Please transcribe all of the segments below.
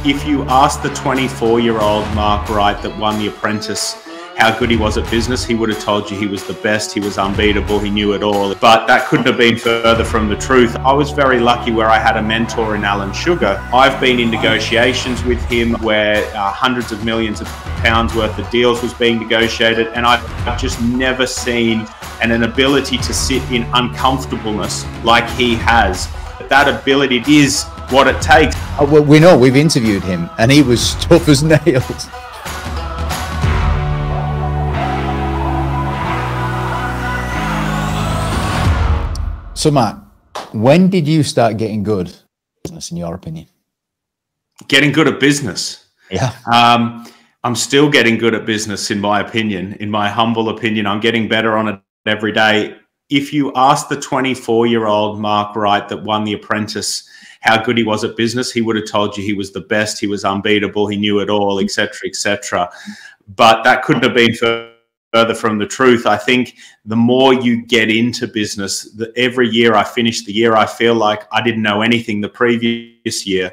If you asked the 24-year-old Mark Wright that won the Apprentice how good he was at business, he would have told you he was the best, he was unbeatable, he knew it all. But that couldn't have been further from the truth. I was very lucky where I had a mentor in Alan Sugar. I've been in negotiations with him where hundreds of millions of pounds worth of deals was being negotiated, and I've just never seen an ability to sit in uncomfortableness like he has. That ability is what it takes. Well, we know, we've interviewed him and he was tough as nails. So Matt, when did you start getting good at business, in your opinion? Getting good at business? Yeah. I'm still getting good at business, in my opinion. In my humble opinion, I'm getting better on it every day. If you asked the 24-year-old Mark Wright that won the Apprentice how good he was at business, he would have told you he was the best, he was unbeatable, he knew it all, etc., etc. But that couldn't have been further from the truth. I think the more you get into business, every year I finish the year, I feel like I didn't know anything the previous year.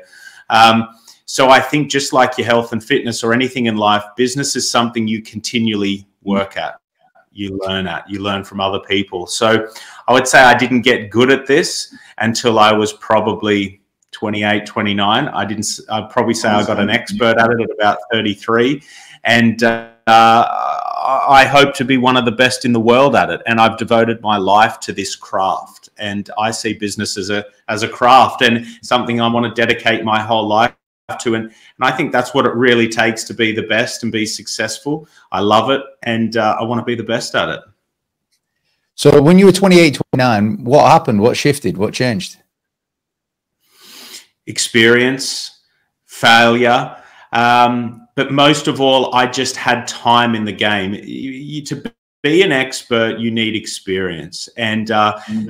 So I think just like your health and fitness or anything in life, business is something you continually work at. You learn from other people. So I would say I didn't get good at this until I was probably 28, 29. I'd probably say I got an expert at it at about 33. And I hope to be one of the best in the world at it. And I've devoted my life to this craft. And I see business as a craft and something I want to dedicate my whole life to. And I think that's what it really takes to be the best and be successful. I love it. And I want to be the best at it. So when you were 28, 29, what happened? What shifted? What changed? Experience, failure. But most of all, I just had time in the game. To be an expert, you need experience. And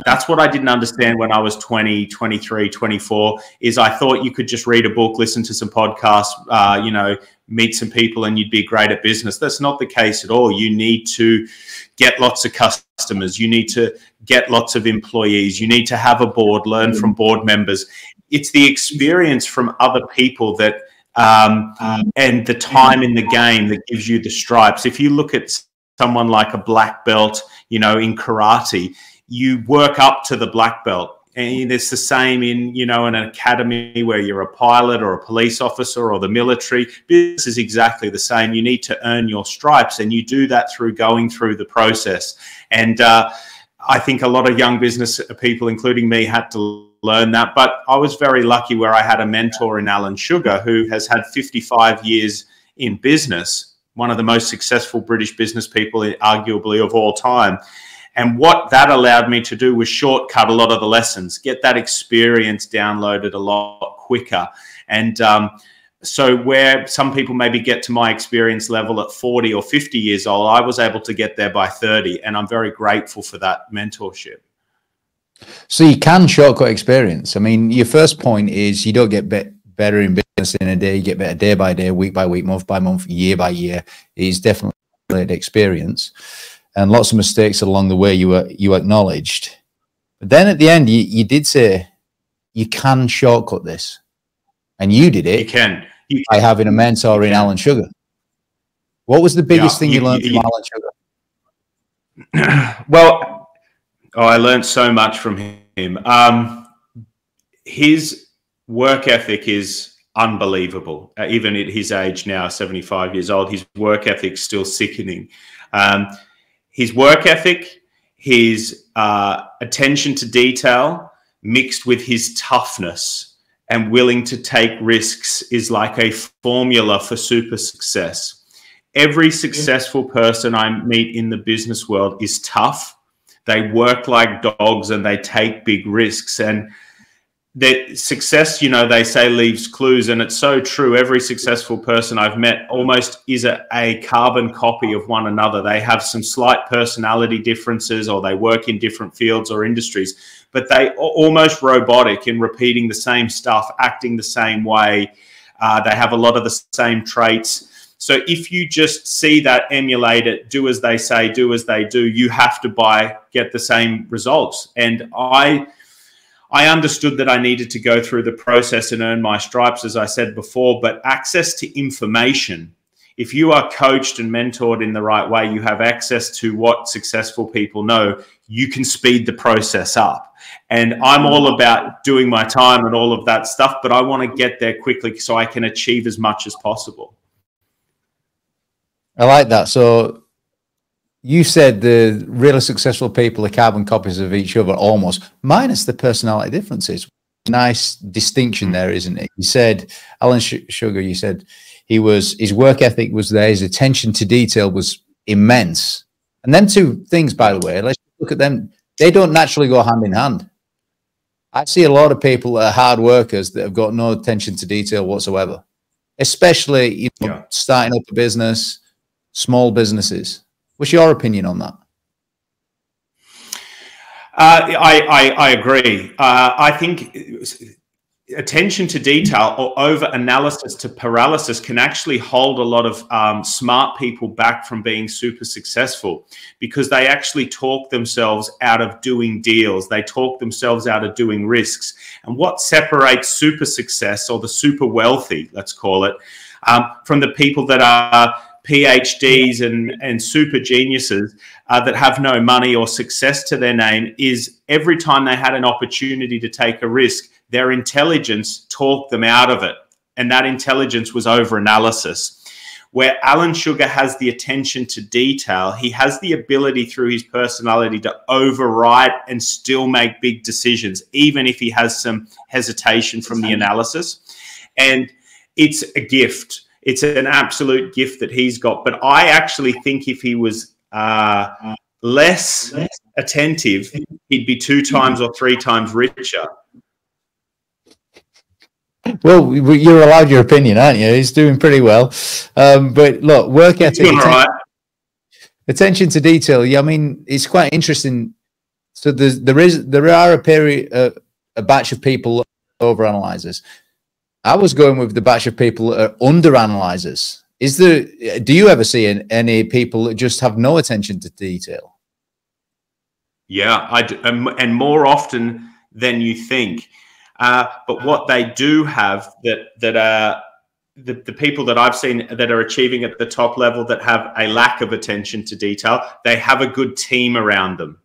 that's what I didn't understand when I was 20, 23, 24, is I thought you could just read a book, listen to some podcasts, you know, meet some people and you'd be great at business. That's not the case at all. You need to get lots of customers. You need to get lots of employees. You need to have a board, learn from board members. It's the experience from other people that and the time in the game that gives you the stripes. If you look at someone like a black belt, you know, in karate, you work up to the black belt. And it's the same in, you know, an academy where you're a pilot or a police officer or the military. Business is exactly the same. You need to earn your stripes, and you do that through going through the process. And I think a lot of young business people, including me, had to learn that. But I was very lucky where I had a mentor in Alan Sugar, who has had 55 years in business, one of the most successful British business people, arguably, of all time. And what that allowed me to do was shortcut a lot of the lessons, get that experience downloaded a lot quicker. And so where some people maybe get to my experience level at 40 or 50 years old, I was able to get there by 30. And I'm very grateful for that mentorship. So you can shortcut experience. I mean, your first point is you don't get better in business in a day. You get better day by day, week by week, month by month, year by year. It's definitely an experience. And lots of mistakes along the way you acknowledged. But then at the end, you did say you can shortcut this. And you did it. You can. By having a mentor in Alan Sugar. What was the biggest thing you learned from Alan Sugar? Well, I learned so much from him. His work ethic is unbelievable. Even at his age now, 75 years old, his work ethic is still sickening. His work ethic, his attention to detail, mixed with his toughness and willing to take risks, is like a formula for super success. Every successful person I meet in the business world is tough. They work like dogs and they take big risks. And that success, you know, they say leaves clues, and it's so true. Every successful person I've met almost is a carbon copy of one another. They have some slight personality differences, or they work in different fields or industries, but they are almost robotic in repeating the same stuff, acting the same way. They have a lot of the same traits. So if you just see that, emulate it, do as they say, do as they do, you have to get the same results. And I understood that I needed to go through the process and earn my stripes, as I said before, but access to information. If you are coached and mentored in the right way, you have access to what successful people know, you can speed the process up. And I'm all about doing my time and all of that stuff, but I want to get there quickly so I can achieve as much as possible. I like that. So you said the really successful people are carbon copies of each other, almost, minus the personality differences. Nice distinction there, isn't it? You said, Alan Sugar, you said his work ethic was there, his attention to detail was immense. And them two things, by the way, let's look at them. They don't naturally go hand in hand. I see a lot of people that are hard workers that have got no attention to detail whatsoever, especially starting up a business, small businesses. What's your opinion on that? I agree. I think attention to detail or over analysis to paralysis can actually hold a lot of smart people back from being super successful, because they actually talk themselves out of doing deals. They talk themselves out of doing risks. And what separates super success, or the super wealthy, let's call it, from the people that are PhDs and super geniuses that have no money or success to their name, is every time they had an opportunity to take a risk, their intelligence talked them out of it. And that intelligence was over analysis. Where Alan Sugar has the attention to detail, he has the ability through his personality to override and still make big decisions, even if he has some hesitation from the analysis. And it's a gift. It's an absolute gift that he's got. But I actually think if he was less attentive, he'd be 2 times or 3 times richer. Well, you're allowed your opinion, aren't you? He's doing pretty well. But look, work ethic, attention to detail. Yeah, I mean, it's quite interesting. So there are a batch of people overanalyzers. I was going with the batch of people that are underanalyzers. Do you ever see any people that just have no attention to detail? Yeah, I do, and more often than you think. But what they do have that are the people that I've seen that are achieving at the top level that have a lack of attention to detail, they have a good team around them.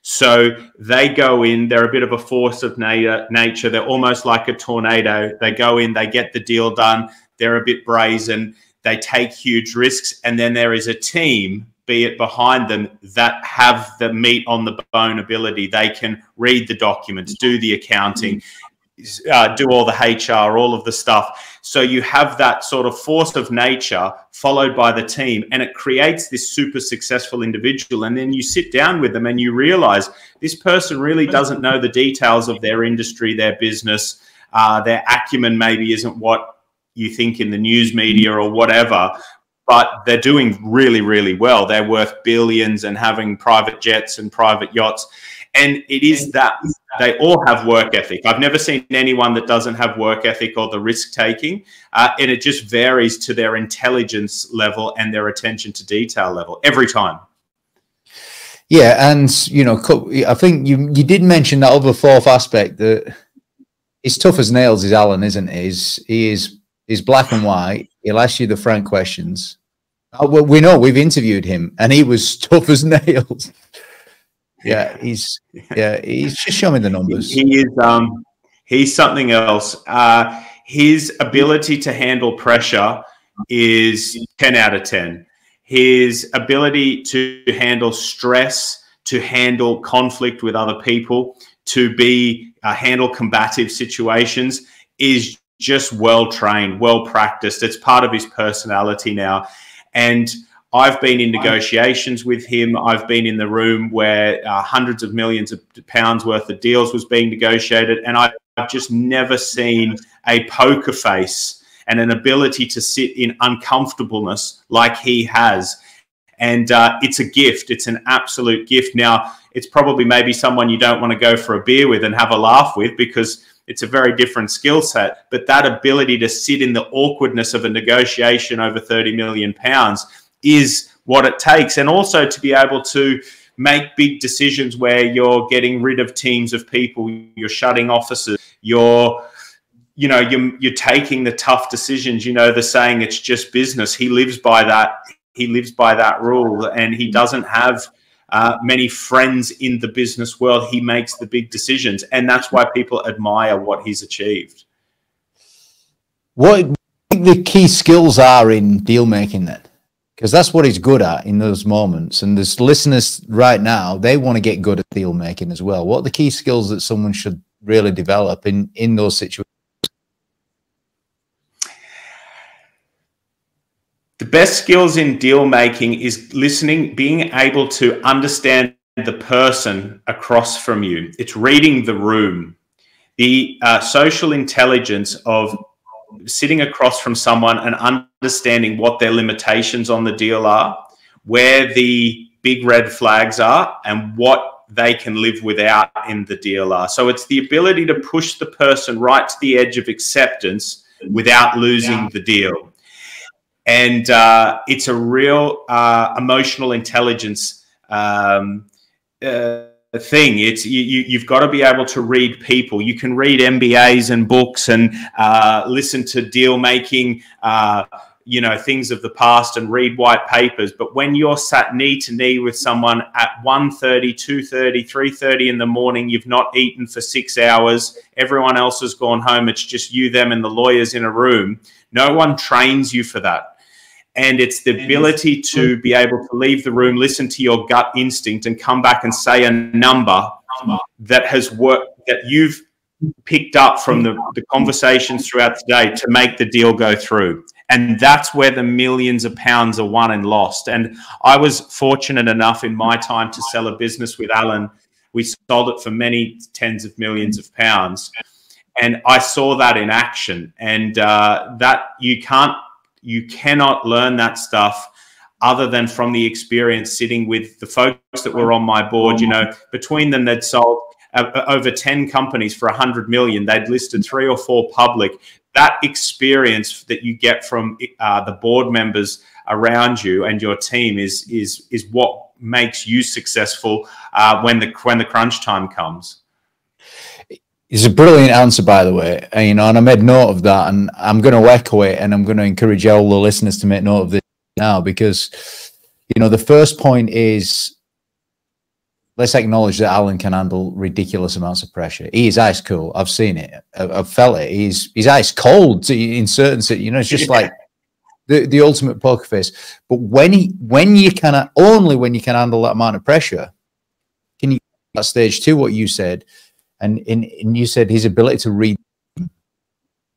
So they go in, they're a bit of a force of nature. They're almost like a tornado. They go in, they get the deal done. They're a bit brazen. They take huge risks. And then there is a team, be it behind them, that have the meat on the bone ability. They can read the documents, do the accounting, do all the HR, all of the stuff. So you have that sort of force of nature followed by the team, and it creates this super successful individual. And then you sit down with them and you realize this person really doesn't know the details of their industry, their business. Their acumen maybe isn't what you think in the news media or whatever, but they're doing really, really well. They're worth billions and having private jets and private yachts. And it is that they all have work ethic. I've never seen anyone that doesn't have work ethic or the risk taking. And it just varies to their intelligence level and their attention to detail level every time. Yeah. And, you know, I think you did mention that other fourth aspect, that he's tough as nails, is Alan, isn't he? He's black and white. He'll ask you the frank questions. We know, we've interviewed him and he was tough as nails. Yeah, he's just showing the numbers. He's something else. His ability to handle pressure is 10 out of 10. His ability to handle stress, to handle conflict with other people, to handle combative situations is just well trained, well practiced. It's part of his personality now. And I've been in negotiations with him. I've been in the room where hundreds of millions of pounds worth of deals was being negotiated. And I've just never seen a poker face and an ability to sit in uncomfortableness like he has. And it's a gift. It's an absolute gift. Now, it's probably maybe someone you don't want to go for a beer with and have a laugh with, because it's a very different skill set. But that ability to sit in the awkwardness of a negotiation over £30 million is what it takes. And also to be able to make big decisions where you're getting rid of teams of people, you're shutting offices, you're taking the tough decisions. You know, the saying, it's just business. He lives by that. He lives by that rule, and he doesn't have many friends in the business world. He makes the big decisions, and that's why people admire what he's achieved. What do you think the key skills are in deal making then? Because that's what he's good at in those moments. And there's listeners right now, they want to get good at deal making as well. What are the key skills that someone should really develop in those situations? The best skills in deal making is listening, being able to understand the person across from you. It's reading the room. The social intelligence of sitting across from someone and understanding what their limitations on the deal are, where the big red flags are, and what they can live without in the deal are. So it's the ability to push the person right to the edge of acceptance without losing the deal. And it's a real emotional intelligence thing. It's you've got to be able to read people. You can read MBAs and books and listen to deal making, things of the past and read white papers. But when you're sat knee to knee with someone at 1:30, 2:30, 3:30 in the morning, you've not eaten for 6 hours, everyone else has gone home, it's just you, them, and the lawyers in a room. No one trains you for that. And it's the ability to be able to leave the room, listen to your gut instinct, and come back and say a number that has worked, that you've picked up from the conversations throughout the day to make the deal go through. And that's where the millions of pounds are won and lost. And I was fortunate enough in my time to sell a business with Alan. We sold it for many tens of millions of pounds. And I saw that in action. And you cannot learn that stuff other than from the experience sitting with the folks that were on my board. You know, between them, they'd sold over 10 companies for 100 million. They'd listed 3 or 4 public. That experience that you get from the board members around you and your team is what makes you successful when the crunch time comes. It's a brilliant answer, by the way, and I made note of that, and I'm going to echo it, and I'm going to encourage all the listeners to make note of this now, because, the first point is, let's acknowledge that Alan can handle ridiculous amounts of pressure. He is ice cool. I've seen it. I've felt it. He's ice cold in certain, it's just like the ultimate poker face. But when you can handle that amount of pressure, can you at stage 2, what you said, and you said his ability to read,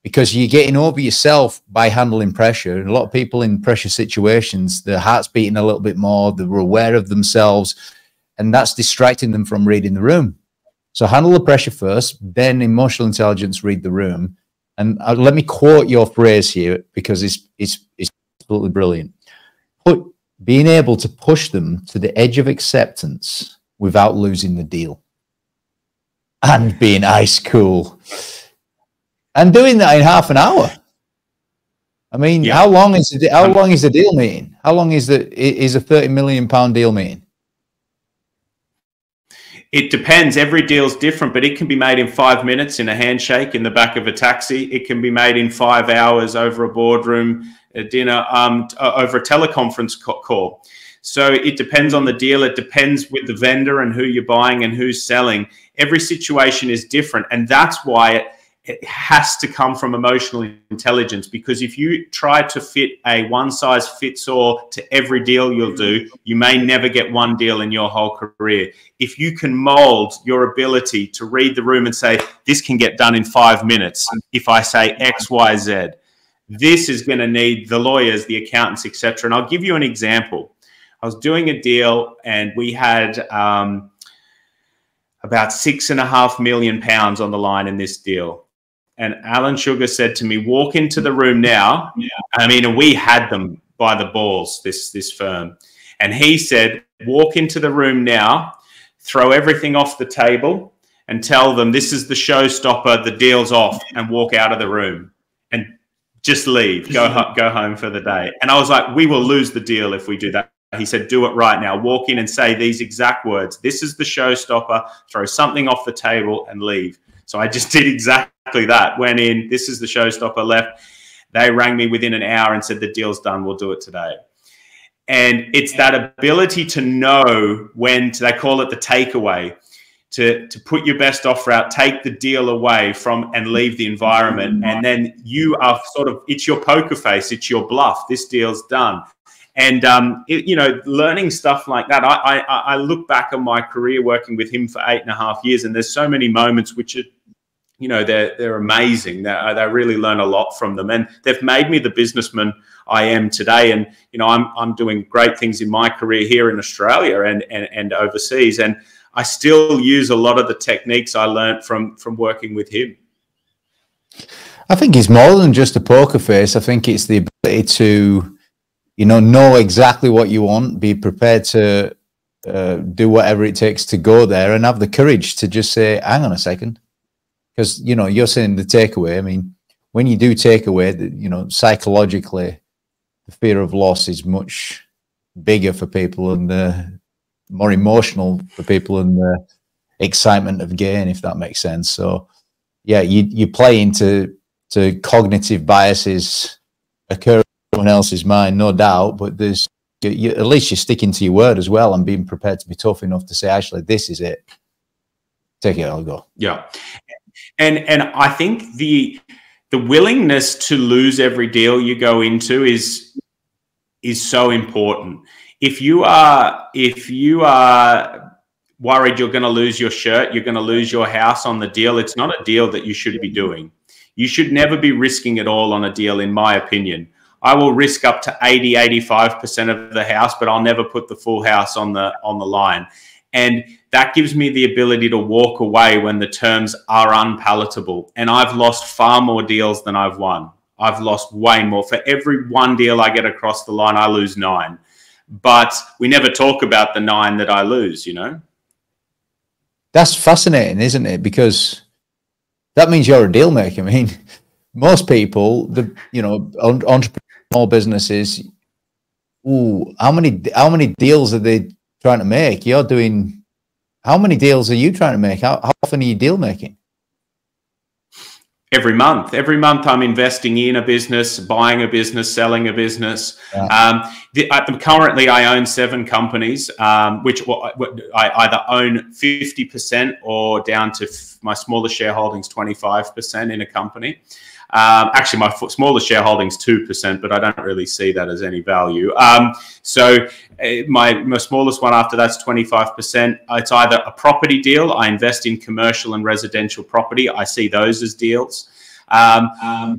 because you're getting over yourself by handling pressure. And a lot of people in pressure situations, their heart's beating a little bit more, they're aware of themselves, and that's distracting them from reading the room. So handle the pressure first, then emotional intelligence, read the room. And let me quote your phrase here, because it's absolutely brilliant. Being able to push them to the edge of acceptance without losing the deal. And being ice cool. And doing that in half an hour. I mean, yeah. How long is the deal meeting? How long is a £30 million deal meeting? It depends. Every deal's different, but it can be made in 5 minutes in a handshake in the back of a taxi. It can be made in 5 hours over a boardroom, a dinner, over a teleconference call. So it depends on the deal. It depends with the vendor and who you're buying and who's selling. Every situation is different. And that's why it has to come from emotional intelligence, because if you try to fit a one-size-fits-all to every deal you'll do, you may never get one deal in your whole career. If you can mold your ability to read the room and say, this can get done in 5 minutes, if I say X, Y, Z, this is going to need the lawyers, the accountants, etc. And I'll give you an example. I was doing a deal and we had about £6.5 million on the line in this deal. And Alan Sugar said to me, walk into the room now. I mean, and we had them by the balls, this firm. And he said, walk into the room now, throw everything off the table and tell them this is the showstopper, the deal's off, and walk out of the room and just leave, go home for the day. And I was like, we will lose the deal if we do that. He said, do it right now. Walk in and say these exact words. This is the showstopper. Throw something off the table and leave. So I just did exactly that. Went in. This is the showstopper. Left. They rang me within an hour and said, the deal's done. We'll do it today. And it's that ability to know when they call it the takeaway, to put your best offer out, take the deal away from and leave the environment. And then you are sort of, it's your poker face. It's your bluff. This deal's done. And, you know, learning stuff like that, I look back on my career working with him for 8.5 years, and there's so many moments which are, you know, they're amazing. They really learn a lot from them, and they've made me the businessman I am today. And, you know, I'm doing great things in my career here in Australia and overseas. And I still use a lot of the techniques I learned from working with him. I think it's more than just a poker face. I think it's the ability to, you know exactly what you want, be prepared to do whatever it takes to go there, and have the courage to just say, hang on a second. Because, you know, you're saying the takeaway. I mean, when you do take away, you know, psychologically, the fear of loss is much bigger for people, and the more emotional for people, and the excitement of gain, if that makes sense. So, yeah, you play into cognitive biases occur in someone else's mind, no doubt, but there's at least you're sticking to your word as well, and being prepared to be tough enough to say, actually, this is it. Take it, I'll go. Yeah. And I think the willingness to lose every deal you go into is so important. If you are worried you're going to lose your shirt, you're going to lose your house on the deal, it's not a deal that you should be doing. You should never be risking it all on a deal, in my opinion. I will risk up to 80-85% of the house, but I'll never put the full house on the line. And that gives me the ability to walk away when the terms are unpalatable. And I've lost far more deals than I've won. I've lost way more. For every one deal I get across the line, I lose 9. But we never talk about the 9 that I lose, you know? That's fascinating, isn't it? Because that means you're a deal maker. I mean, most people, you know, entrepreneurs, small businesses, how many deals are they trying to make? You're doing, how many deals are you trying to make? How often are you deal making? Every month. Every month I'm investing in a business, buying a business, selling a business. Yeah. Currently I own 7 companies, which I either own 50% or down to my smaller shareholdings, 25% in a company. Actually, my smallest shareholding's 2%, but I don't really see that as any value. So my smallest one after that's 25%. It's either a property deal. I invest in commercial and residential property. I see those as deals. I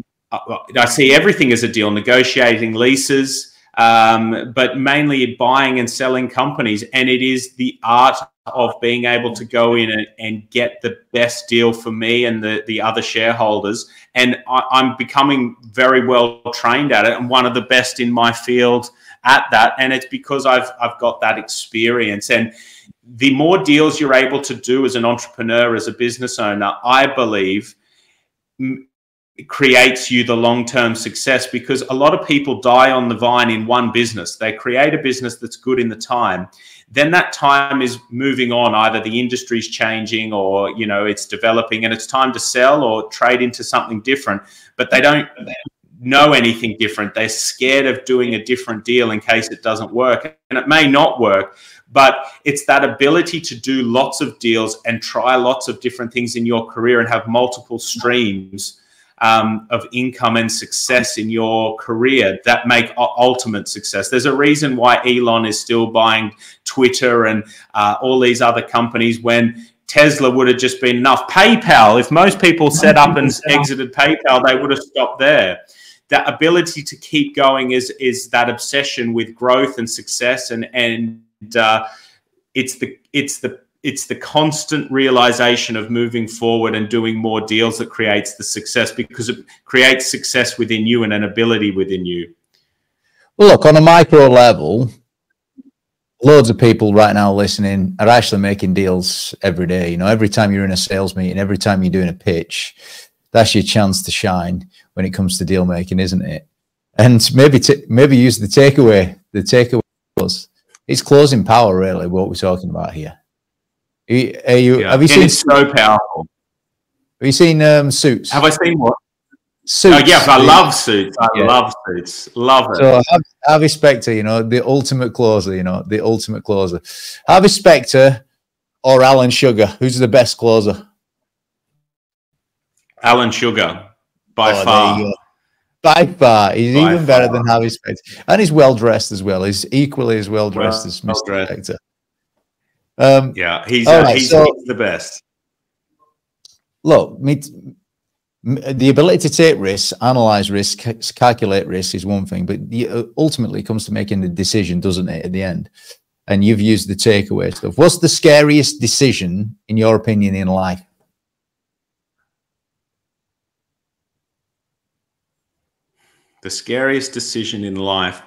see everything as a deal, negotiating leases, but mainly buying and selling companies. And it is the art of being able to go in and get the best deal for me and the other shareholders. And I'm becoming very well trained at it, and one of the best in my field at that. And it's because I've got that experience. And the more deals you're able to do as an entrepreneur, as a business owner, I believe creates you the long-term success, because a lot of people die on the vine in one business. They create a business that's good in the time. Then that time is moving on. Either the industry's changing, or, you know, it's developing and it's time to sell or trade into something different, but they don't know anything different. They're scared of doing a different deal in case it doesn't work. And it may not work, but it's that ability to do lots of deals and try lots of different things in your career and have multiple streams of income and success in your career that make ultimate success. There's a reason why Elon is still buying Twitter and all these other companies, when Tesla would have just been enough. PayPal, if most people set up and exited PayPal, they would have stopped there. That ability to keep going is that obsession with growth and success, and it's the constant realization of moving forward and doing more deals that creates the success, because it creates success within you and an ability within you. Well, look, on a micro level, loads of people right now listening are actually making deals every day. You know, every time you're in a sales meeting, every time you're doing a pitch, that's your chance to shine when it comes to deal making, isn't it? And maybe use the takeaway was, It's closing power, really, what we're talking about here. Have you seen? It's so powerful. Have you seen Suits? Have I seen what? Suits. Oh, yeah, I love Suits. I love Suits. Love it. So Harvey Specter, you know, the ultimate closer, you know, the ultimate closer. Harvey Specter or Alan Sugar, who's the best closer? Alan Sugar, by far. There you go. By far. He's even better than Harvey Specter. And he's well-dressed as well. He's equally as well-dressed as Mr. Specter. Yeah, he's the best. Look, the ability to take risks, analyze risks, calculate risks is one thing, but ultimately it comes to making the decision, doesn't it, at the end? And you've used the takeaway stuff. What's the scariest decision, in your opinion, in life? The scariest decision in life.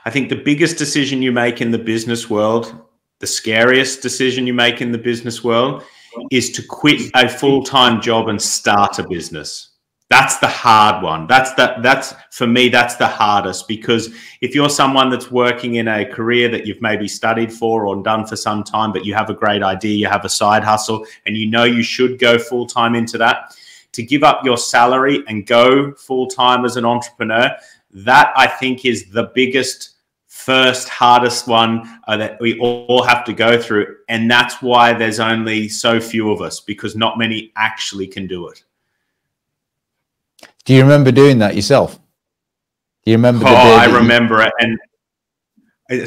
I think the biggest decision you make in the business world, the scariest decision you make in the business world, is to quit a full-time job and start a business. That's the hard one. That's for me, that's the hardest, because if you're someone that's working in a career that you've maybe studied for or done for some time, but you have a great idea, you have a side hustle, and you know you should go full-time into that, to give up your salary and go full-time as an entrepreneur, that I think is the biggest, first hardest one that we all have to go through. And that's why there's only so few of us, because not many actually can do it. Do you remember doing that yourself? Do you remember? I remember it. And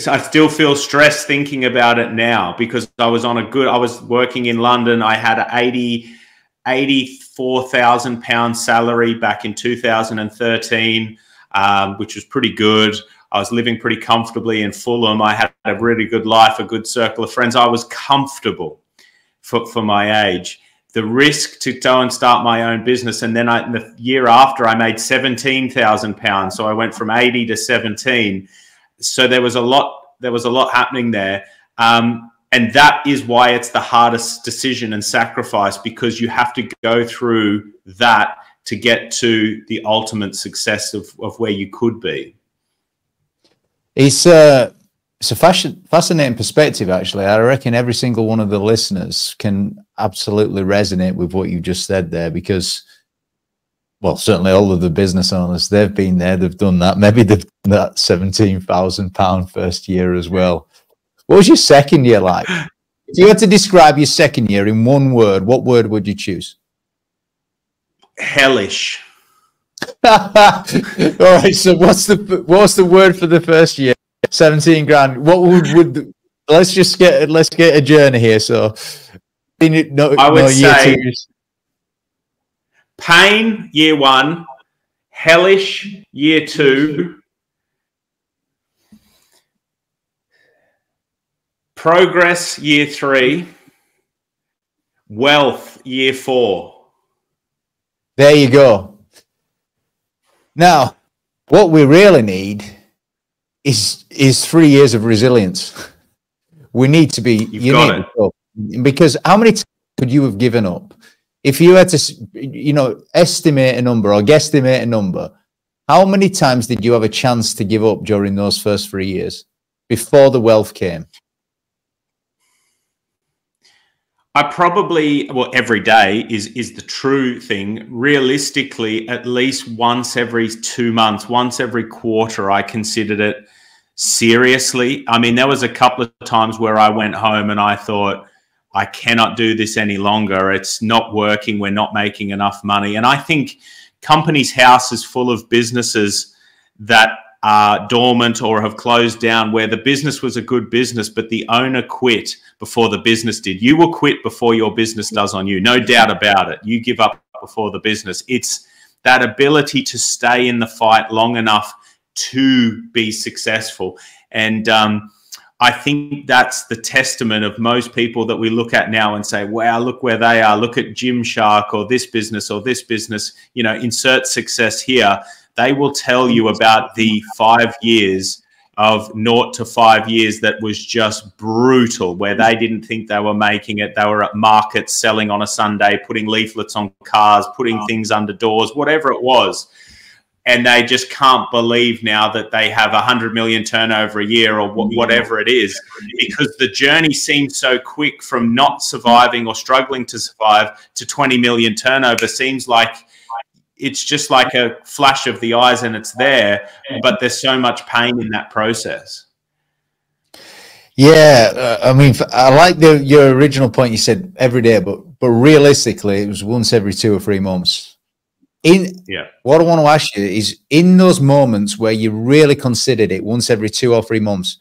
I still feel stressed thinking about it now, because I was working in London. I had an £84,000 salary back in 2013, which was pretty good. I was living pretty comfortably in Fulham. I had a really good life, a good circle of friends. I was comfortable for my age. The risk to go and start my own business, and then the year after, I made £17,000. So I went from 80 to 17. So there was a lot happening there. And that is why it's the hardest decision and sacrifice, because you have to go through that to get to the ultimate success of where you could be. It's a fascinating perspective, actually. I reckon every single one of the listeners can absolutely resonate with what you just said there, because, well, certainly all of the business owners, they've been there, they've done that. Maybe they've done that £17,000 first year as well. What was your second year like? If you had to describe your second year in one word, what word would you choose? Hellish. All right. So what's the word for the first year? 17 grand. What would let's get a journey here. So I would say pain year 1, hellish year 2, progress year 3, wealth year 4. There you go. Now, what we really need is 3 years of resilience. We need to be because how many times could you have given up if you had to, estimate a number or guesstimate a number? How many times did you have a chance to give up during those first 3 years before the wealth came? Every day is the true thing. Realistically, at least once every 2 months, once every quarter, I considered it seriously. I mean, there was a couple of times where I went home and I thought, I cannot do this any longer. It's not working. We're not making enough money. And I think Companies House is full of businesses that are dormant or have closed down, where the business was a good business, but the owner quit before the business did. You will quit before your business does on you. No doubt about it. You give up before the business. It's that ability to stay in the fight long enough to be successful. And I think that's the testament of most people that we look at now and say, wow, look where they are. Look at Gymshark or this business, insert success here. They will tell you about the 5 years of 0 to 5 years that was just brutal, where they didn't think they were making it. They were at markets selling on a Sunday, putting leaflets on cars, putting things under doors, whatever it was. and they just can't believe now that they have 100 million turnover a year or whatever it is, because the journey seems so quick from not surviving or struggling to survive to 20 million turnover. Seems like it's just like a flash of the eyes and it's there, but there's so much pain in that process. Yeah, I mean, I like your original point. You said every day, but realistically, it was once every 2 or 3 months. What I want to ask you is, in those moments where you really considered it once every 2 or 3 months,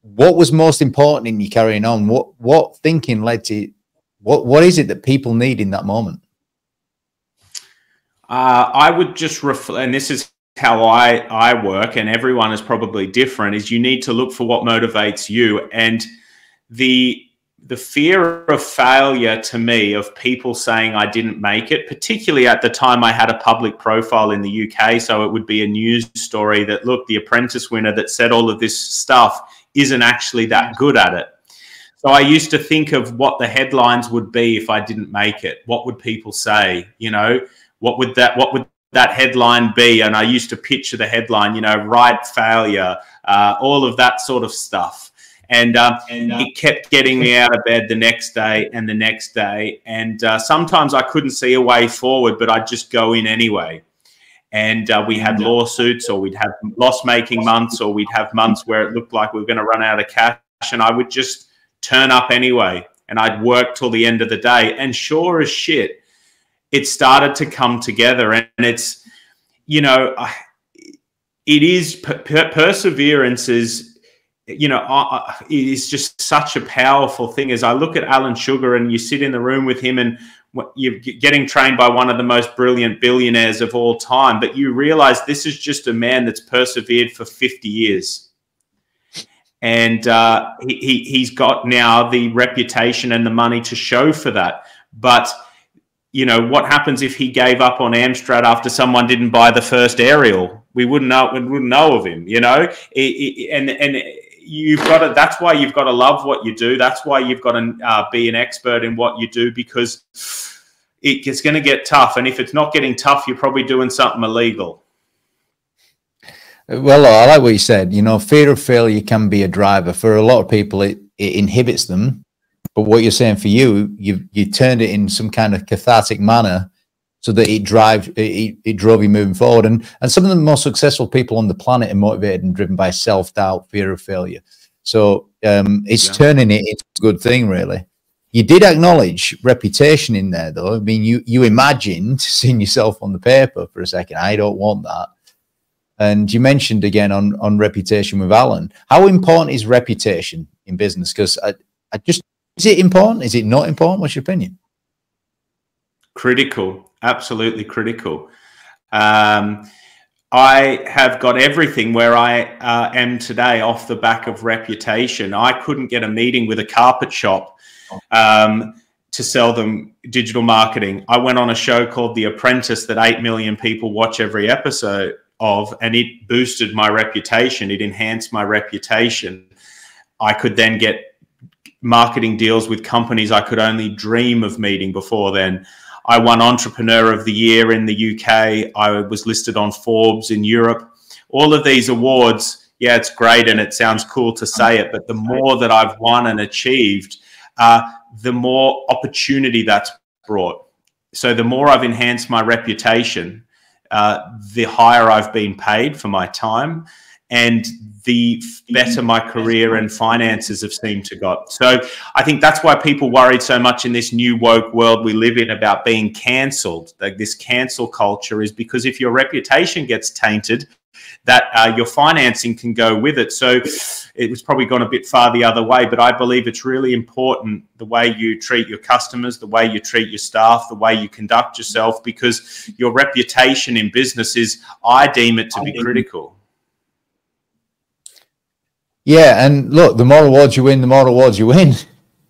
what was most important in you carrying on? What thinking led to what is it that people need in that moment? I would just reflect, and this is how I work, and everyone is probably different, is you need to look for what motivates you. And the fear of failure, to me, of people saying I didn't make it, particularly at the time I had a public profile in the UK, so it would be a news story that, look, the Apprentice winner that said all of this stuff isn't actually that good at it. So I used to think of what the headlines would be if I didn't make it. What would people say? You know, what would that headline be? And I used to picture the headline, you know, Wright failure, all of that sort of stuff. And it kept getting me out of bed the next day and the next day. And sometimes I couldn't see a way forward, but I'd just go in anyway. And we had lawsuits, or we'd have loss-making months, or we'd have months where it looked like we were going to run out of cash. And I would just turn up anyway. And I'd work till the end of the day. And sure as shit, it started to come together. And it's, you know, it is perseverance is, you know, it is just such a powerful thing. As I look at Alan Sugar, and you sit in the room with him, and you're getting trained by one of the most brilliant billionaires of all time, but you realize this is just a man that's persevered for 50 years. And he's got now the reputation and the money to show for that. But, you know, what happens if he gave up on Amstrad after someone didn't buy the first aerial? We wouldn't know of him, you know? And you've got to, that's why you've got to love what you do. That's why you've got to be an expert in what you do, because it's going to get tough. And if it's not getting tough, you're probably doing something illegal. Well, I like what you said. You know, fear of failure can be a driver. For a lot of people, it inhibits them. But what you're saying for you, you turned it in some kind of cathartic manner so that it drove you moving forward. And some of the most successful people on the planet are motivated and driven by self-doubt, fear of failure. So it's turning it into a good thing, really. You did acknowledge reputation in there, though. I mean, you imagined seeing yourself on the paper for a second. I don't want that. And you mentioned again on reputation with Alan. How important is reputation in business? Because is it important? Is it not important? What's your opinion? Critical, absolutely critical. I have got everything where I am today off the back of reputation. I couldn't get a meeting with a carpet shop to sell them digital marketing. I went on a show called The Apprentice that 8 million people watch every episode of, and it boosted my reputation. It enhanced my reputation. I could then get marketing deals with companies I could only dream of meeting before then. I won Entrepreneur of the Year in the UK. I was listed on Forbes in Europe. All of these awards, yeah, it's great and it sounds cool to say it, but the more that I've won and achieved, the more opportunity that's brought. So the more I've enhanced my reputation, the higher I've been paid for my time, and the better my career and finances have seemed to got. So I think that's why people worried so much in this new woke world we live in about being cancelled. Like this cancel culture is because if your reputation gets tainted, that your financing can go with it. So it was probably gone a bit far the other way, but I believe it's really important the way you treat your customers, the way you treat your staff, the way you conduct yourself, because your reputation in business is, I deem it to be critical. Yeah, and look, the more awards you win, the more awards you win.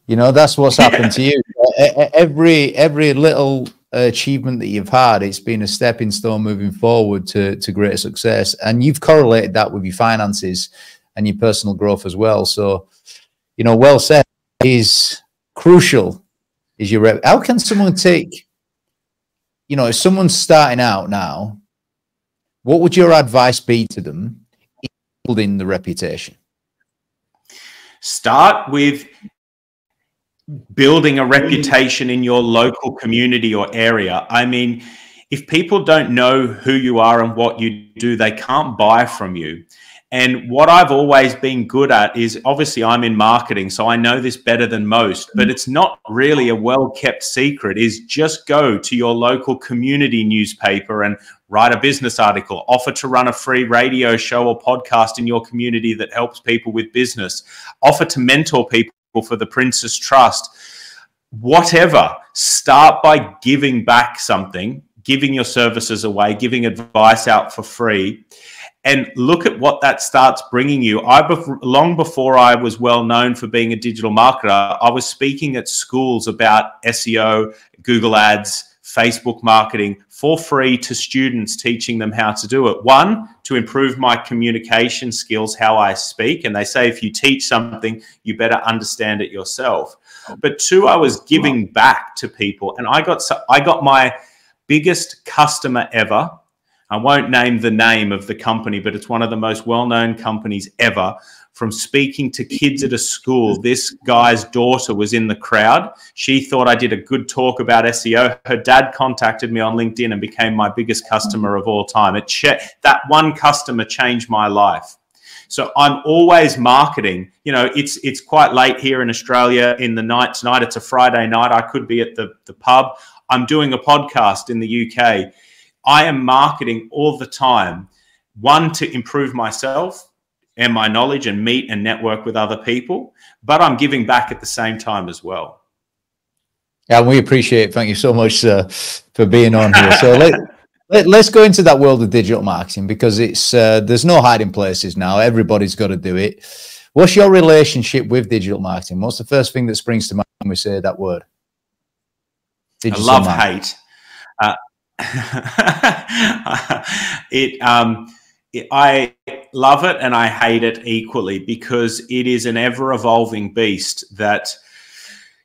You know, that's what's happened to you. Every little achievement that you've had, it's been a stepping stone moving forward to greater success. And you've correlated that with your finances and your personal growth as well. So, you know, well said. Is crucial is your rep. How can someone take, you know, if someone's starting out now What would your advice be to them in building the reputation? Start with building a reputation in your local community or area. I mean, if people don't know who you are and what you do, they can't buy from you. And what I've always been good at is, obviously I'm in marketing, so I know this better than most, but it's not really a well-kept secret, is just go to your local community newspaper and write a business article, offer to run a free radio show or podcast in your community that helps people with business, offer to mentor people for the Prince's Trust, whatever. Start by giving back something, giving your services away, giving advice out for free, and look at what that starts bringing you. Long before I was well known for being a digital marketer, I was speaking at schools about SEO, Google Ads, Facebook marketing for free to students, teaching them how to do it. One, to improve my communication skills, how I speak. And they say if you teach something, you better understand it yourself. But two, I was giving back to people. And I got my biggest customer ever. I won't name the name of the company, but it's one of the most well-known companies ever. From speaking to kids at a school, this guy's daughter was in the crowd. She thought I did a good talk about SEO. Her dad contacted me on LinkedIn and became my biggest customer of all time. That one customer changed my life. So I'm always marketing. You know, it's quite late here in Australia in the night tonight. It's a Friday night. I could be at the pub. I'm doing a podcast in the UK. I am marketing all the time. One, to improve myself and my knowledge and meet and network with other people, but I'm giving back at the same time as well. Yeah, we appreciate it. Thank you so much for being on here. So let's go into that world of digital marketing, because it's there's no hiding places now. Everybody's got to do it. What's your relationship with digital marketing? What's the first thing that springs to mind when we say that word? Digital I love marketing. Hate. I love it and I hate it equally, because it is an ever-evolving beast that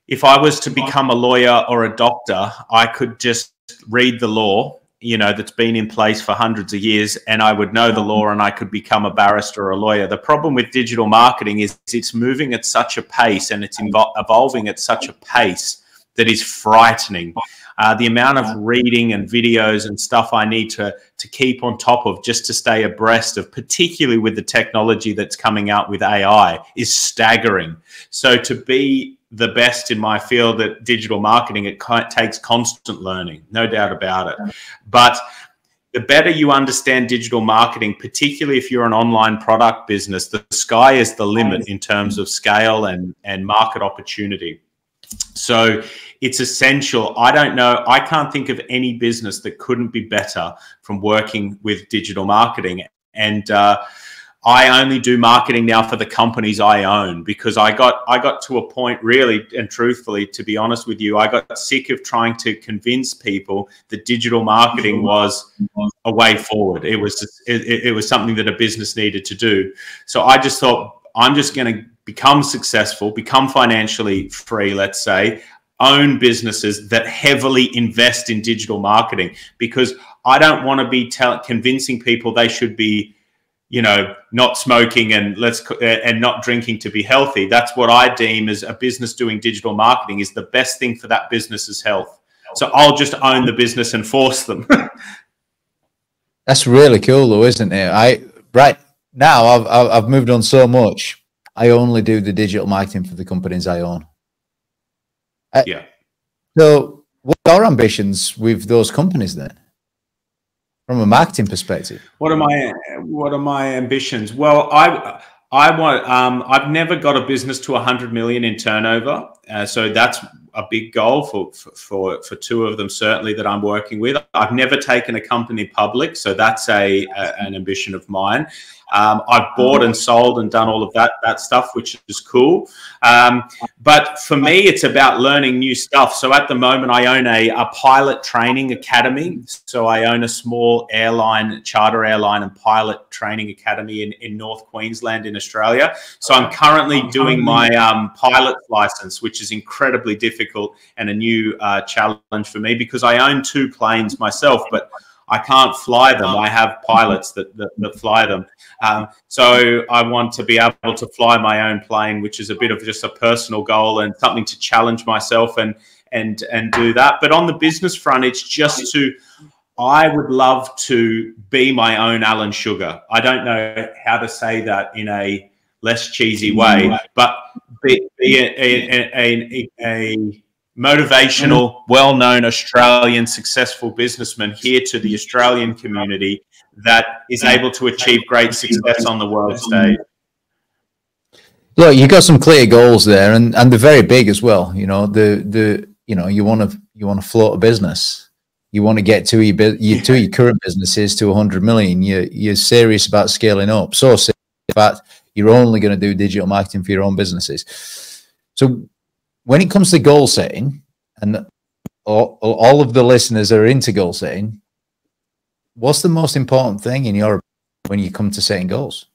if I was to become a lawyer or a doctor, I could just read the law, you know, that's been in place for hundreds of years, and I would know the law and I could become a barrister or a lawyer. The problem with digital marketing is it's moving at such a pace and it's evolving at such a pace that is frightening. The amount of reading and videos and stuff I need to keep on top of just to stay abreast of, particularly with the technology that's coming out with AI, is staggering. So to be the best in my field at digital marketing, it takes constant learning, no doubt about it. But the better you understand digital marketing, particularly if you're an online product business, the sky is the limit in terms of scale and market opportunity. So it's essential. I don't know. I can't think of any business that couldn't be better from working with digital marketing. And I only do marketing now for the companies I own, because I got to a point, really and truthfully, to be honest with you, I got sick of trying to convince people that digital marketing was a way forward. It was something that a business needed to do. So I just thought, I'm just going to become successful, become financially free, let's say, own businesses that heavily invest in digital marketing, because I don't want to be convincing people they should be, you know, not smoking and not drinking to be healthy. That's what I deem as a business doing digital marketing is the best thing for that business's health. So I'll just own the business and force them. That's really cool, though, isn't it? Right now I've moved on so much. I only do the digital marketing for the companies I own. Yeah. So what are your ambitions with those companies then, from a marketing perspective? What are my ambitions? Well, I've never got a business to 100 million in turnover. So that's a big goal for two of them, certainly, that I'm working with. I've never taken a company public, so that's an ambition of mine. I've bought and sold and done all of that stuff, which is cool. But for me, it's about learning new stuff. So at the moment, I own a pilot training academy. So I own a small charter airline and pilot training academy in North Queensland in Australia. So I'm currently doing my pilot license, which is incredibly difficult and a new challenge for me, because I own 2 planes myself, but I can't fly them. I have pilots that fly them. So I want to be able to fly my own plane, which is a bit of just a personal goal and something to challenge myself and do that. But on the business front, it's just I would love to be my own Alan Sugar. I don't know how to say that in a less cheesy way, but be a motivational, well-known Australian successful businessman here to the Australian community that is able to achieve great success on the world stage. Look, you got some clear goals there, and they're very big as well. You know, you want to float a business. You want to get to your current businesses to 100 million. You're serious about scaling up. So serious, in fact, you're only going to do digital marketing for your own businesses. So when it comes to goal setting, and all of the listeners are into goal setting, what's the most important thing in your when you come to setting goals?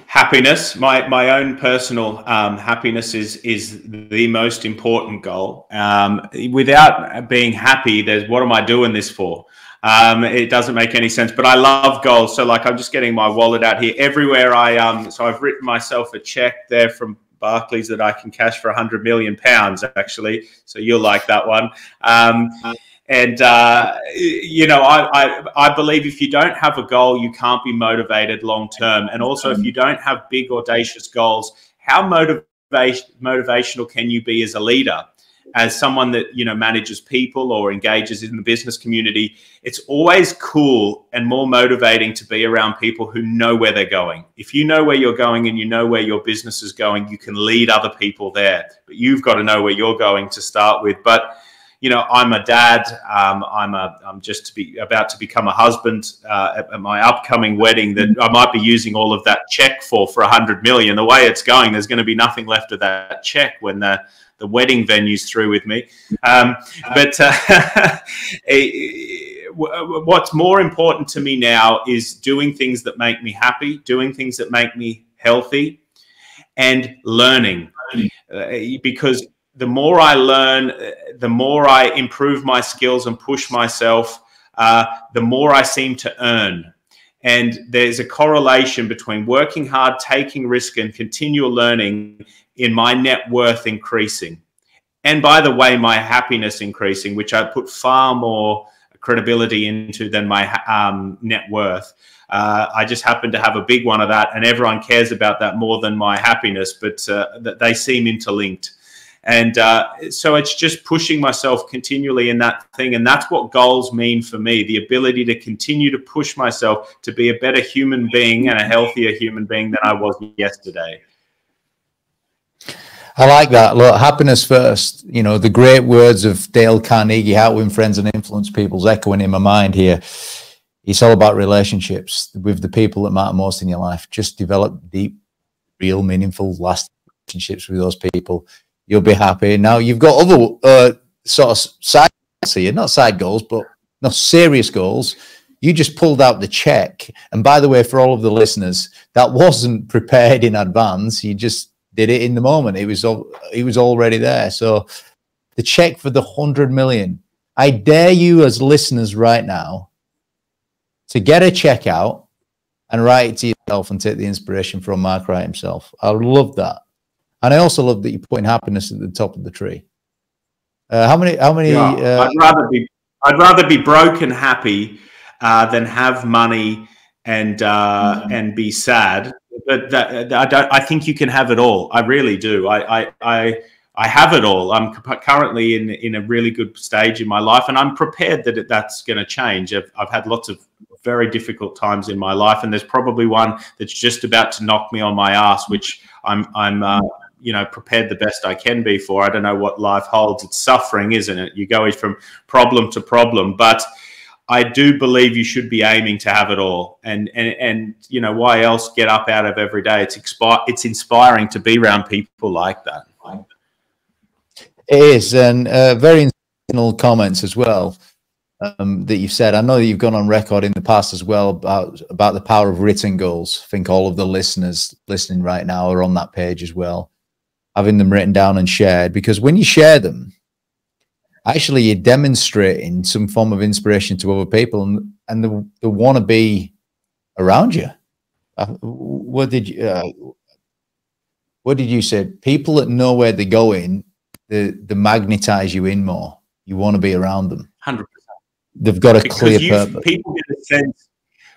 Happiness. My own personal happiness is the most important goal. Without being happy, what am I doing this for? It doesn't make any sense, but I love goals. So like, I'm just getting my wallet out here. Everywhere so I've written myself a check there from Barclays that I can cash for £100 million, actually. So you'll like that one. You know, I believe if you don't have a goal, you can't be motivated long term. And also, if you don't have big, audacious goals, how motivational can you be as a leader? As someone that, you know, manages people or engages in the business community, it's always cool and more motivating to be around people who know where they're going. If you know where you're going and you know where your business is going, you can lead other people there. But you've got to know where you're going to start with. But you know, I'm a dad. I'm just about to become a husband at my upcoming wedding that I might be using all of that check for 100 million. The way it's going, there's going to be nothing left of that check when the wedding venue's through with me. What's more important to me now is doing things that make me happy, doing things that make me healthy, and learning. Because the more I learn, the more I improve my skills and push myself, the more I seem to earn. And there's a correlation between working hard, taking risk, and continual learning in my net worth increasing. And by the way, my happiness increasing, which I put far more credibility into than my net worth. I just happen to have a big one of that, and everyone cares about that more than my happiness, but they seem interlinked. And so it's just pushing myself continually in that thing. And that's what goals mean for me, the ability to continue to push myself to be a better human being and a healthier human being than I was yesterday. I like that. Look, happiness first. You know, the great words of Dale Carnegie, how to win friends and influence people's echoing in my mind here. It's all about relationships with the people that matter most in your life. Just develop deep, real, meaningful, lasting relationships with those people. You'll be happy. Now, you've got other sort of side goals here, not side goals, but not serious goals. You just pulled out the check. And by the way, for all of the listeners, that wasn't prepared in advance. You just did it in the moment. It was already there. So the check for the 100 million. I dare you as listeners right now to get a check out and write it to yourself and take the inspiration from Mark Wright himself. I love that. And I also love that you're putting happiness at the top of the tree. How many? Yeah, I'd rather be broke and happy than have money and be sad. But I think you can have it all. I really do. I have it all. I'm currently in a really good stage in my life, and I'm prepared that that's going to change. I've had lots of very difficult times in my life, and there's probably one that's just about to knock me on my ass, which I'm you know, prepared the best I can be for. I don't know what life holds. It's suffering, isn't it? You go from problem to problem, but I do believe you should be aiming to have it all. And you know, why else get up out of every day? It's inspiring to be around people like that. It is, and very inspirational comments as well that you've said. I know that you've gone on record in the past as well about the power of written goals. I think all of the listeners listening right now are on that page as well, having them written down and shared, because when you share them, actually you're demonstrating some form of inspiration to other people, and they want to be around you. What did you say? People that know where they're going, they magnetize you in more. You want to be around them. 100%. They've got a clear purpose.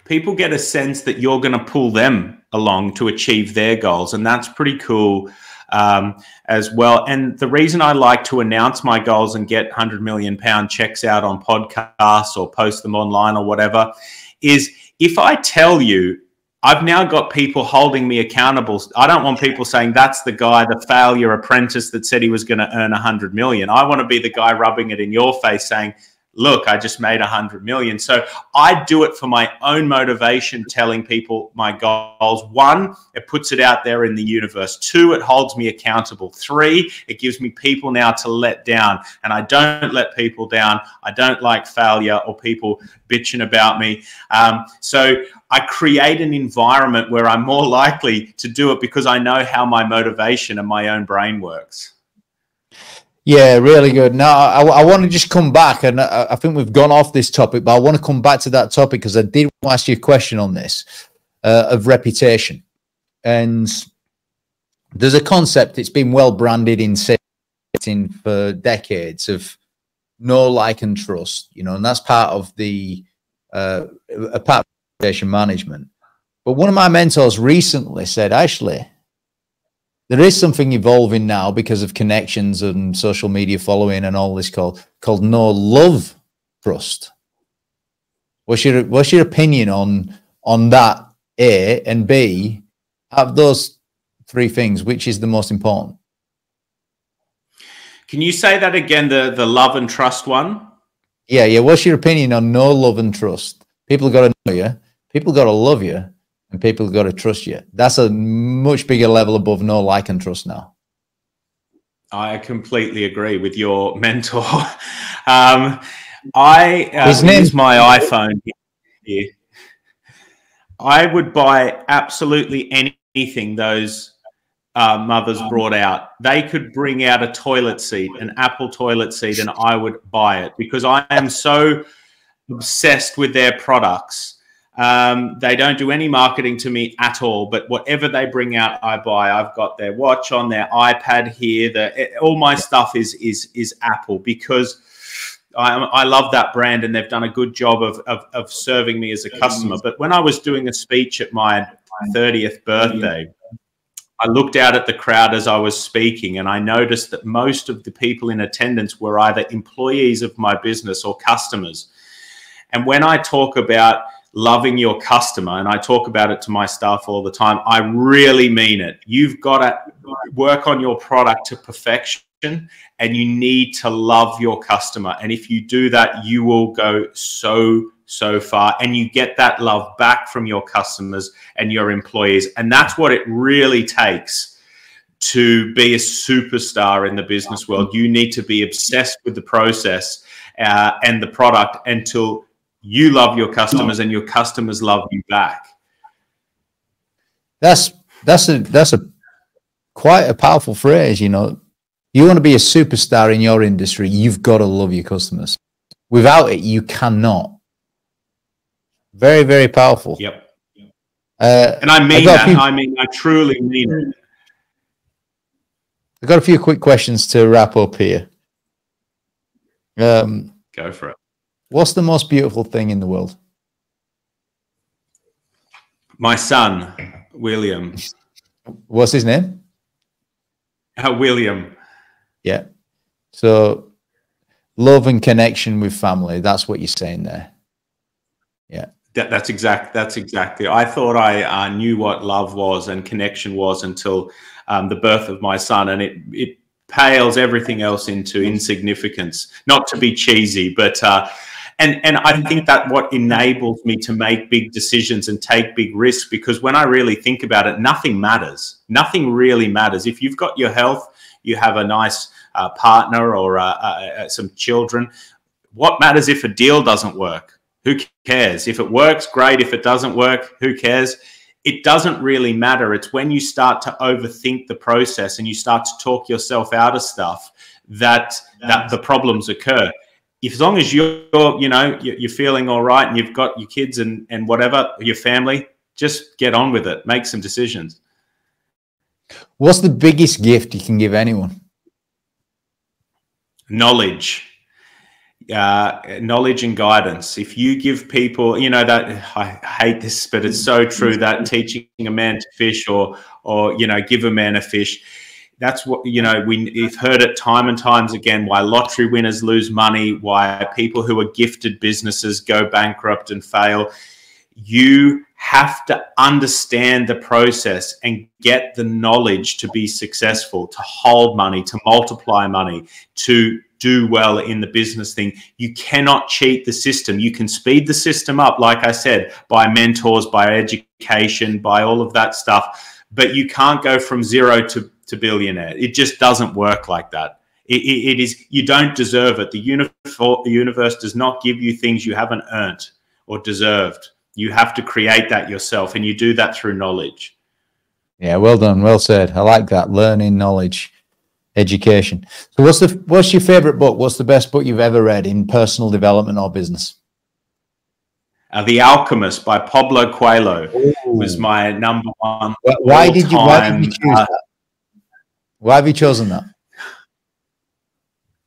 People get a sense that you're going to pull them along to achieve their goals, and that's pretty cool as well. And the reason I like to announce my goals and get £100 million checks out on podcasts or post them online or whatever is, if I tell you, I've now got people holding me accountable. I don't want people saying that's the guy, the failure apprentice that said he was going to earn 100 million. I want to be the guy rubbing it in your face saying, look, I just made 100 million. So I do it for my own motivation, telling people my goals. 1, it puts it out there in the universe. 2, it holds me accountable. 3, it gives me people now to let down. And I don't let people down. I don't like failure or people bitching about me. So I create an environment where I'm more likely to do it because I know how my motivation and my own brain works. Yeah, really good. Now, I want to just come back, and I think we've gone off this topic, but I want to come back to that topic because I did want to ask you a question on this of reputation. And there's a concept, it's been well branded in sales for decades, of know, like, and trust, you know, and that's part of the a part of reputation management. But one of my mentors recently said, actually, there is something evolving now because of connections and social media following and all this called know, love, trust. What's your opinion on that, A, and B, out of those 3 things, which is the most important? Can you say that again, the love and trust one? Yeah. What's your opinion on know, love, and trust? People got to know you, people got to love you, and people got to trust you. That's a much bigger level above know, like, and trust now. I completely agree with your mentor. I use my iPhone here. I would buy absolutely anything those mothers brought out. They could bring out a toilet seat, an Apple toilet seat, and I would buy it because I am so obsessed with their products. They don't do any marketing to me at all, but whatever they bring out, I buy. I've got their watch on, their iPad here. All my stuff is Apple because I love that brand and they've done a good job of serving me as a customer. But when I was doing a speech at my 30th birthday, I looked out at the crowd as I was speaking and I noticed that most of the people in attendance were either employees of my business or customers. And when I talk about loving your customer, and I talk about it to my staff all the time, I really mean it. You've got to work on your product to perfection and you need to love your customer. And if you do that, you will go so far and you get that love back from your customers and your employees. And that's what it really takes to be a superstar in the business world. You need to be obsessed with the process and the product until you love your customers and your customers love you back. That's a quite a powerful phrase. You know, you want to be a superstar in your industry, you've got to love your customers. Without it, you cannot. Very, very powerful. Yep. And I mean that. I truly mean it. I've got a few quick questions to wrap up here. Go for it. What's the most beautiful thing in the world? My son, William. What's his name? William. Yeah. So love and connection with family. That's what you're saying there. Yeah. That's exactly. I thought I knew what love was and connection was until the birth of my son, and it pales everything else into insignificance. Not to be cheesy, but and I think that what enables me to make big decisions and take big risks, because when I really think about it, nothing matters. Nothing really matters. If you've got your health, you have a nice partner or some children. What matters if a deal doesn't work? Who cares? If it works, great. If it doesn't work, who cares? It doesn't really matter. It's when you start to overthink the process and you start to talk yourself out of stuff that the problems occur. If, as long as you're feeling all right and you've got your kids and whatever, your family, just get on with it. Make some decisions. What's the biggest gift you can give anyone? Knowledge. Knowledge and guidance. If you give people, that, I hate this, but it's so true, that teaching a man to fish or give a man a fish. That's what, we've heard it time and times again, why lottery winners lose money, why people who are gifted businesses go bankrupt and fail. You have to understand the process and get the knowledge to be successful, to hold money, to multiply money, to do well in the business thing. You cannot cheat the system. You can speed the system up, like I said, by mentors, by education, by all of that stuff, but you can't go from zero to billionaire. It just doesn't work like that. It is, you don't deserve it. The universe does not give you things you haven't earned or deserved. You have to create that yourself, and you do that through knowledge. Yeah, well done, well said. I like that. Learning, knowledge, education. So what's your favorite book? What's the best book you've ever read in personal development or business? The Alchemist by Pablo Coelho was my number one. Why did you choose that? Why have you chosen that?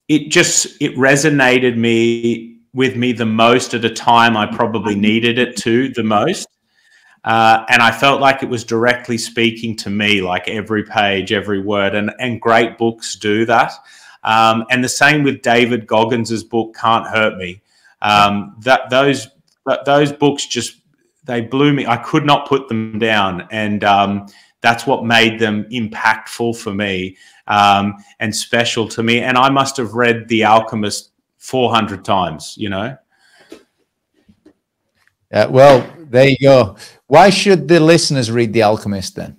It resonated with me the most at a time I probably needed it to the most. And I felt like it was directly speaking to me, like every page, every word, and great books do that. And the same with David Goggins's book, Can't Hurt Me. Those books they blew me. I could not put them down. And that's what made them impactful for me, and special to me. And I must have read The Alchemist 400 times, Well, there you go. Why should the listeners read The Alchemist then?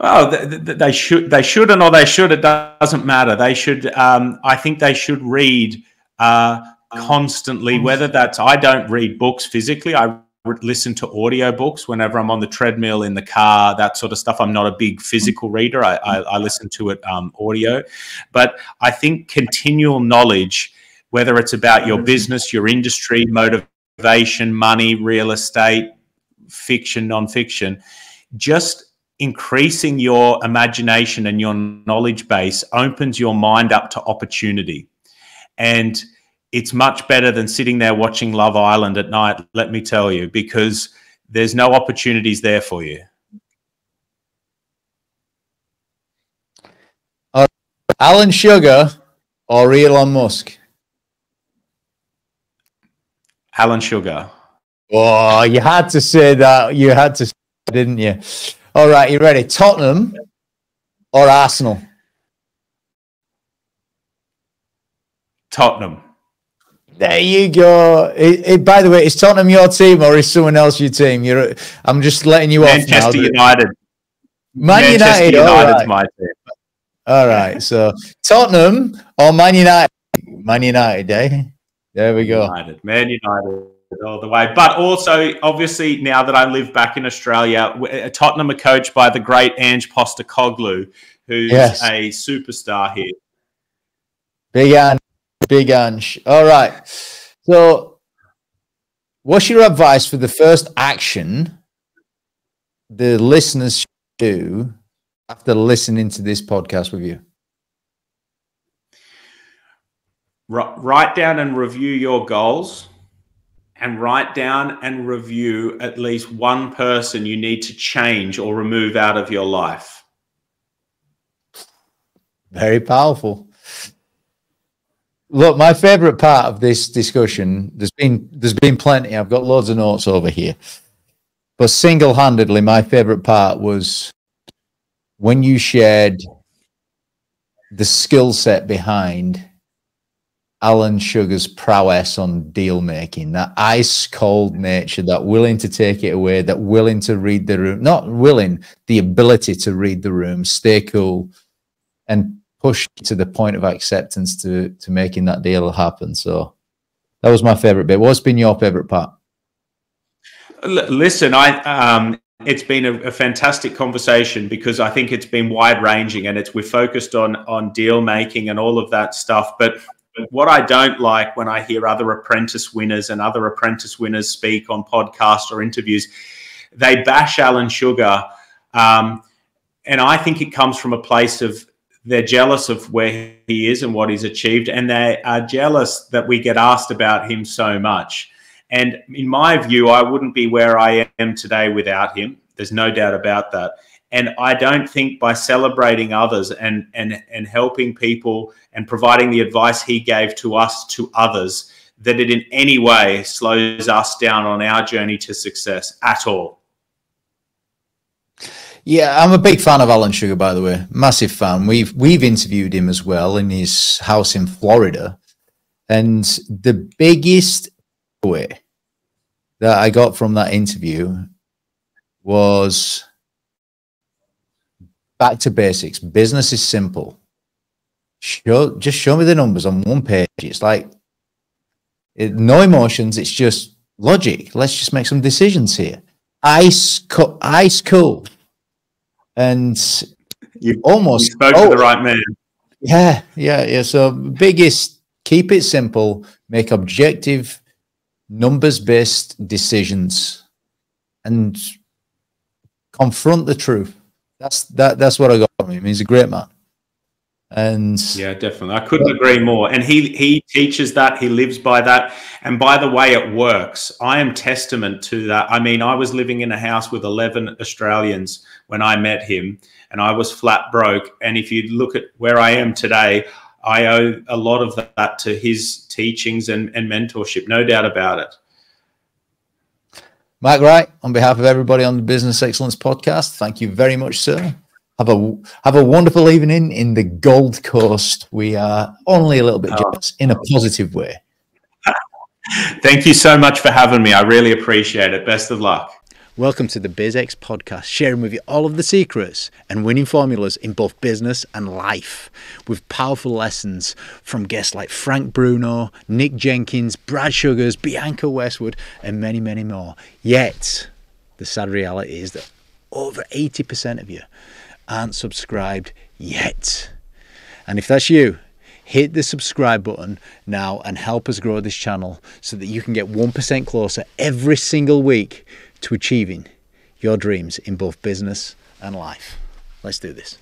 Oh, they shouldn't, or they should. It doesn't matter. They should. I think they should read constantly. Whether that's, I don't read books physically. I listen to audiobooks whenever I'm on the treadmill, in the car, that sort of stuff. I'm not a big physical reader. I listen to it audio. But I think continual knowledge, whether it's about your business, your industry, motivation, money, real estate, fiction, non-fiction, just increasing your imagination and your knowledge base opens your mind up to opportunity. And it's much better than sitting there watching Love Island at night, let me tell you, because there's no opportunities there for you. Alan Sugar or Elon Musk? Alan Sugar. Oh, you had to say that. You had to, didn't you? All right, you ready? Tottenham or Arsenal? Tottenham. There you go. By the way, is Tottenham your team or is someone else your team? I'm just letting you off now. Manchester United. Manchester United's my team. All right. So Tottenham or Man United? Man United, eh? There we go. Man United all the way. But also, obviously, now that I live back in Australia, Tottenham are coached by the great Ange Postecoglou, who's a superstar here. Big Ange. All right. So what's your advice for the first action the listeners should do after listening to this podcast with you? Write down and review your goals, and write down and review at least one person you need to change or remove out of your life. Very powerful. Look, my favorite part of this discussion, there's been plenty. I've got loads of notes over here. But single-handedly, my favorite part was when you shared the skill set behind Alan Sugar's prowess on deal making, that ice cold nature, that willing to take it away, that willing to read the room, not willing, the ability to read the room, stay cool, and push to the point of acceptance to making that deal happen. So that was my favorite bit. What's been your favorite part? Listen, it's been a fantastic conversation, because I think it's been wide ranging, and we're focused on deal making and all of that stuff. But what I don't like when I hear other apprentice winners and other apprentice winners speak on podcasts or interviews, they bash Alan Sugar. And I think it comes from a place of they're jealous of where he is and what he's achieved. And they are jealous that we get asked about him so much. And in my view, I wouldn't be where I am today without him. There's no doubt about that. And I don't think by celebrating others and helping people and providing the advice he gave to us, to others, that it in any way slows us down on our journey to success at all. Yeah, I'm a big fan of Alan Sugar, by the way. Massive fan. We've interviewed him as well in his house in Florida. And the biggest takeaway that I got from that interview was back to basics. Business is simple. Just show me the numbers on one page. It's like no emotions. It's just logic. Let's just make some decisions here. Ice cold. And you spoke to the right man. Yeah. So biggest, keep it simple, make objective, numbers-based decisions, and confront the truth. That's what I got from him. He's a great man. And yeah, definitely. I couldn't agree more. And he teaches that, he lives by that. And by the way, it works. I am testament to that. I mean, I was living in a house with 11 Australians when I met him, and I was flat broke. And if you look at where I am today, I owe a lot of that to his teachings and mentorship, no doubt about it. Mark Wright, on behalf of everybody on the Business Excellence Podcast, thank you very much, sir. Have a wonderful evening in the Gold Coast. We are only a little bit jealous in a positive way. Thank you so much for having me. I really appreciate it. Best of luck. Welcome to the BizX podcast, sharing with you all of the secrets and winning formulas in both business and life, with powerful lessons from guests like Frank Bruno, Nick Jenkins, Brad Sugars, Bianca Westwood, and many, many more. Yet, the sad reality is that over 80% of you aren't subscribed yet. And if that's you, hit the subscribe button now and help us grow this channel so that you can get 1% closer every single week to achieving your dreams in both business and life. Let's do this.